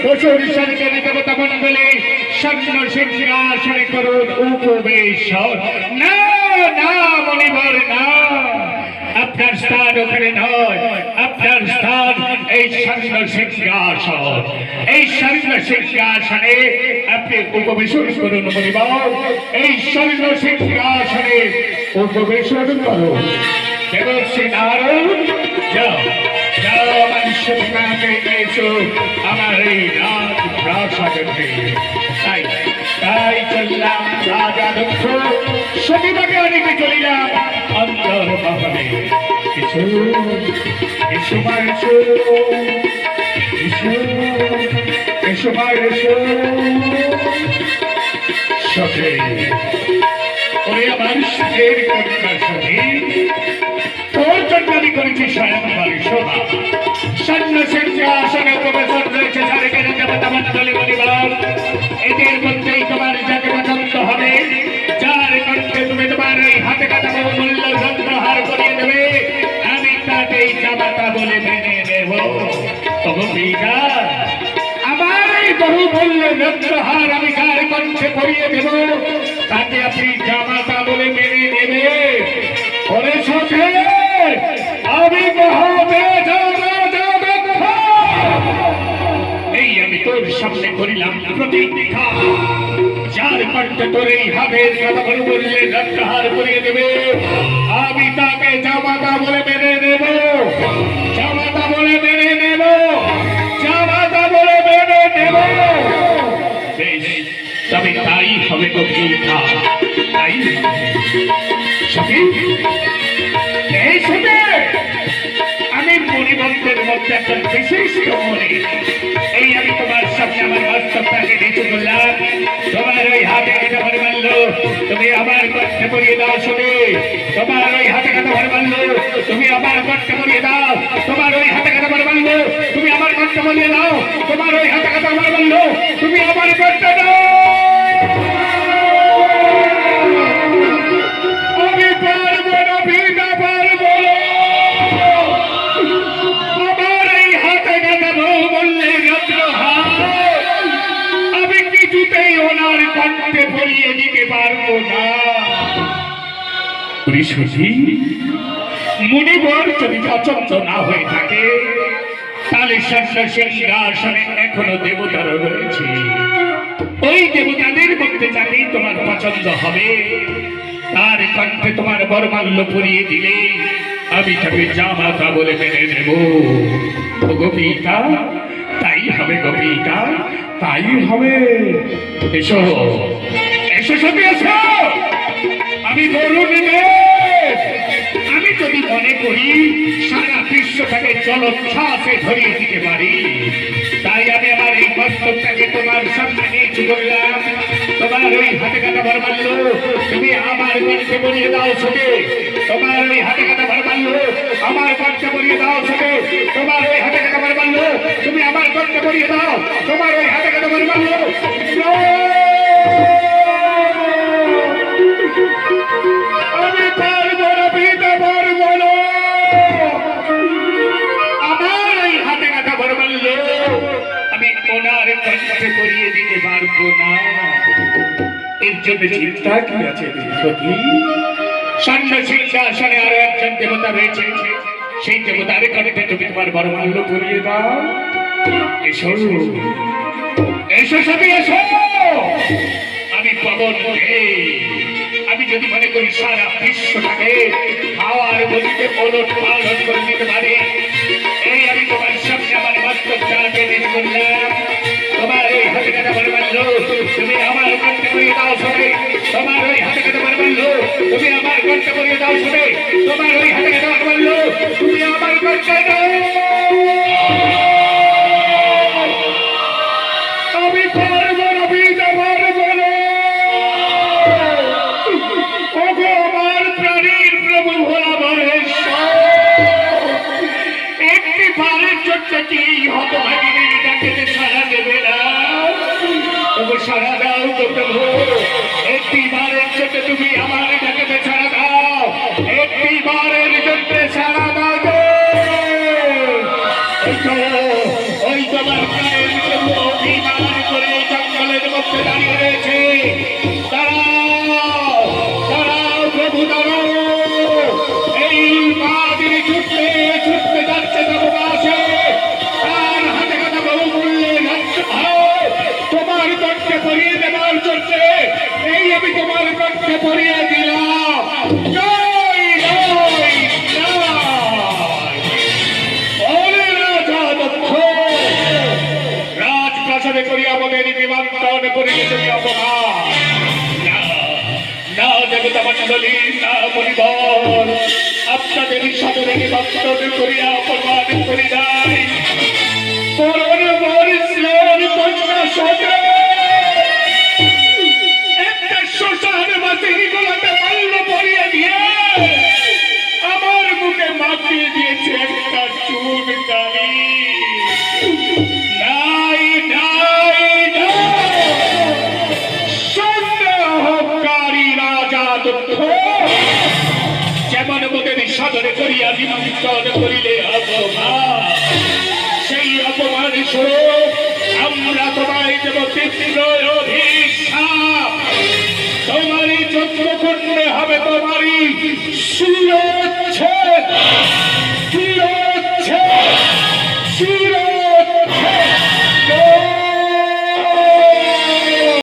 পশুর সরকারি দেবতা মন্ডলে স্বর্ণ সিংহাসনে করুন উপবেশ। না না মণিবর না, আপনার স্থান ওখানে নয়, আপনার স্থান এই স্বর্ণ সিংহাসন। এই স্বর্ণ সিংহাসনে আপনি উপবেশন করুন মণিবর, এই স্বর্ণ সিংহাসনে উপবেশন করুন। দেবশ্রী নারদ যাও যাও, মানুষ গিয়েছো আমার এই রাজ প্রাসাদে। তাই তাই চললাম রাজা দক্ষ সতীটাকে অনেকে চলিলাম অন্তর মহলে। এসো এসো মা এসো, এসো এসো মা এসো। সখে ওরে আমার সুখের কন্যা সখী, তোর জন্য আমি করেছি স্বয়ংবর শোভা। স্বর্ণ সিংহাসনে উপবেশন রয়েছে সারিকের দেবতা মন্ডলী মণিবর। এদের মধ্যেই তোমার যাকে পছন্দ হবে, যার কণ্ঠে তুমি তোমার এই হাতে কাটা বহুমূল্য রত্নহার করিয়ে দেবে, আমি তাকেই জামাতা বলে মেনে নেব। তবু আমার এই বহুমূল্য রত্নহার আমি যার কণ্ঠে পরিয়ে দেব, তাকে আপনি জামাতা বলে মেনে নেবে। ওরে সখে আমি এই আমি তোর সামনে করিলাম প্রতিজ্ঞা, যার কণ্ঠে তোর এই হাতের কথা বলে বললে রত্নহার করিয়ে দেবে, আমি তাকে জামাতা বলে মেনে নেব, জামাতা বলে মেনে নেব, জামাতা বলে মেনে নেব। তবে তাই হবে প্রতিজ্ঞা, তাই সখী এই শুনে আমি মণিবন্ধের মধ্যে একটা বিশেষ মনে, এই আমি তোমার সামনে আমার বাস্তবটাকে নিচু করলাম। তোমার ওই হাতে কাটা ভরে মারলো, তুমি আমার কণ্ঠে পরিয়ে দাও শুনে। তোমার ওই হাতে কাটা ভরে মারলো, তুমি আমার কণ্ঠে পরিয়ে দাও। তোমার ওই হাতে কাটা ভরে মারলো, তুমি আমার কণ্ঠে পরিয়ে দাও। তোমার ওই হাতে কাটা ভরে মারলো, তুমি আমার কণ্ঠে দাও। মুনিবর যদি পছন্দ না হয়ে থাকে, তাহলে সিংহাসনে এখনো দেবতারা রয়েছে। ওই দেবতাদের মধ্যে যাকেই তোমার পছন্দ হবে, তার কণ্ঠে তোমার বরমাল্য পরিয়ে দিলে আমি তাকে জামাতা বলে মেনে নেব। গোপিকা তাই হবে, গোপিকা তাই হবে। এসো এসো সত্যি এসো, আমি বলুন আমি যদি মনে করি সারা বিশ্বটাকে জলোচ্ছ্বাসে ধরিয়ে দিতে পারি, তাই আমি আমার এই বাস্তবটাকে তোমার সামনে নিচু করলাম। তোমার ওই হাতে কাটা ভর মারলো, তুমি আমার কণ্ঠে বলিয়ে দাও শুনে। তোমার ওই হাতে কাটা ভর মারলো, আমার কণ্ঠে বলিয়ে দাও শুনে। তোমার ওই হাতে কাটা ভর মারলো, তুমি আমার কণ্ঠে বলিয়ে দাও। তোমার ওই হাতে কাটা ভর মারলো, আমি পারবো না, পিতা পারবো না। আমার এই হাতে কাটা ভর মারলো, আমি ওনার কণ্ঠে পরিয়ে দিতে পারবো না। এর জন্য চিন্তা কি আছে সখী? স্বর্ণ সিংহাসনে আরো একজন দেবতা রয়েছে, সেই দেবতার কণ্ঠে তুমি তোমার বরমাল্য পরিয়ে দাও। এসো এসো সখী এসো। আমি পবন, আমি যদি মনে করি সারা বিশ্বটাকে হাওয়ার গতিতে ওলট পালট করে দিতে পারি, এই আমি তোমার সামনে আমার বাস্তবটাকে নিয়ে করলাম। তোমার ওই হাতে কাটা বলে মারলো, তুমি আমার কণ্ঠে পরিয়ে দাও শুনে। তোমার ওই হাতে কাটা বলে মারলো, তুমি আমার কণ্ঠে পরিয়ে দাও শুনে। তোমার ওই হাতে কাটা বলে মারলো, তুমি আমার কণ্ঠে দাও। আমি পারবো না, পিতা পারবো না। আমার প্রাণীর প্রভু ভোলা মহেশ্বর, একটি বারের জন্য কি হতভাগিনী ডাকে সারা দেবে না? তবু সারা দাও তো প্রভু, একটি বারের জন্য তুমি আমার ডাকে সারা দাও, একটি বারের জন্য সারা দাও। অভিমান করে জঙ্গলের মধ্যে দাঁড়িয়ে রয়েছে। দাঁড়াও, দাঁড়াও প্রভু, দাঁড়াও। এই বাদির ছুটতে ছুটতে যাচ্ছে দেবদাসে, তার হাতে কাটা বহুমূল্যের তোমার কণ্ঠে পরিয়ে দেবার জন্য এই আমি তোমার কণ্ঠে পরিয়ে দিলাম। জয় জয় জয়। ওরে রাজা দক্ষ, রাজপ্রাসাদে করি আমাদের নিমন্ত্রণ করিলে তুমি অপমান। না না দেবতা মণ্ডলী, না পরিবার, আপনাদের সাদরে নিমন্ত্রণ করিয়া অপমান করি নাই। পরম মরিলের কন্যা সদে একটা শ্মশান মাসির গলাতে মাল্য পরিয়ে দিয়ে আমার মুখে মাখিয়ে দিয়েছে একটা চুন কালি। নাই নাই সন্দেহকারী রাজা দক্ষ, যেমন মোদের সাদরে করিয়া নিমন্ত্রণ করিলে অপমান, সেই অপমান স্বরূপ আমরা তোমায় দেব তীব্র অভিশাপ। তোমারই চন্দ্রকুণ্ডে হবে তোমারই